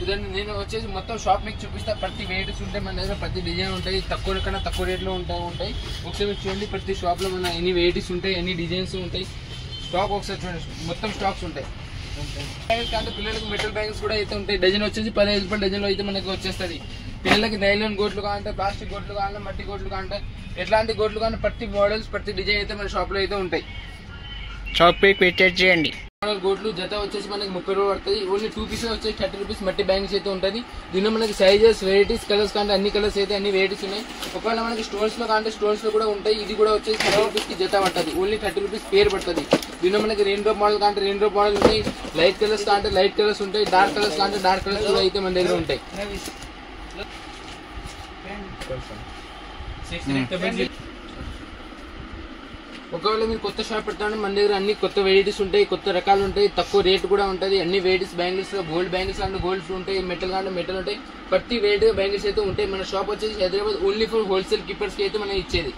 ఇదండి నేను వచ్చేసి మొత్తం షాప్ మీకు చూపిస్తా. ప్రతి వెరైటీస్ ఉంటాయి మన దగ్గర, ప్రతి డిజైన్ ఉంటాయి, తక్కువ కన్నా తక్కువ రేట్లో ఉంటాయి. ఒకసారి మీరు చూడండి, ప్రతి షాప్లో మన ఎన్ని వెరైటీస్ ఉంటాయి, ఎన్ని డిజైన్స్ ఉంటాయి. స్టాక్ ఒకసారి చూడండి, మొత్తం స్టాక్స్ ఉంటాయి. అంటే పిల్లలకి మెటల్ బ్యాంగిల్స్ కూడా అయితే ఉంటాయి. డజన్ వచ్చేసి 15 రూపాయలు డజన్లో అయితే మనకి వచ్చేస్తుంది. పిల్లలకి నైలాన్ గోట్లు కావాలంటే, ప్లాస్టిక్ గోట్లు కావాలంటే, మట్టి గోట్లు కావాలంటే, ఎట్లాంటి గోట్లు కావాలంటే ప్రతి మోడల్స్ ప్రతి డిజైన్ అయితే మన షాప్లో అయితే ఉంటాయి. షాప్ పేరు విజిట్ చేయండి. గోట్లు జత వచ్చేసి మనకి 30 రూపాయలు పడుతుంది. ఓన్లీ 2 పీసెస్ వచ్చేసి 30 రూపీస్ మట్టి బ్యాంగిల్స్ అయితే ఉంటుంది. దీనిలో మనకి సైజెస్, వెరైటీస్, కలర్స్ కానీ అన్ని కలర్స్ అయితే అన్ని వెరైటీస్ ఉన్నాయి. ఒకవేళ మనకి స్టోన్స్ లో కాంటే స్టోన్స్ లో కూడా ఉంటాయి. ఇది కూడా వచ్చేసి 30 రూపీస్ కి జత పడుతుంది. ఓన్లీ 30 రూపీస్ పేరు పడుతుంది. దీనిలో మనకి రెయిన్ డ్రాప్ మోడల్ కాంటే రెయిన్ డ్రాప్ మోడల్ ఉంటాయి, లైట్ కలర్స్ కాంటే లైట్ కలర్స్ ఉంటాయి, డార్క్ కలర్స్ కాంటే డార్క్ కలర్స్ కూడా అయితే మన దగ్గర ఉంటాయి. ఒకవేళ మీరు కొత్త షాప్ పెట్టాలంటే మన దగ్గర అన్ని కొత్త వెరైటీస్ ఉంటాయి, కొత్త రకాలు ఉంటాయి, తక్కువ రేట్ కూడా ఉంటుంది. అన్ని వెరైటీస్ బ్యాంగిల్స్, గోల్డ్ బ్యాంగిల్స్ అంటే గోల్డ్స్ ఉంటాయి, మెటల్ అంటే మెటల్ ఉంటాయి. ప్రతి వెరైటీ బ్యాంగిల్స్ అయితే ఉంటాయి. మన షాప్ వచ్చేసి Hyderabad only for wholesale keepers కి అయితే మనం ఇచ్చేది.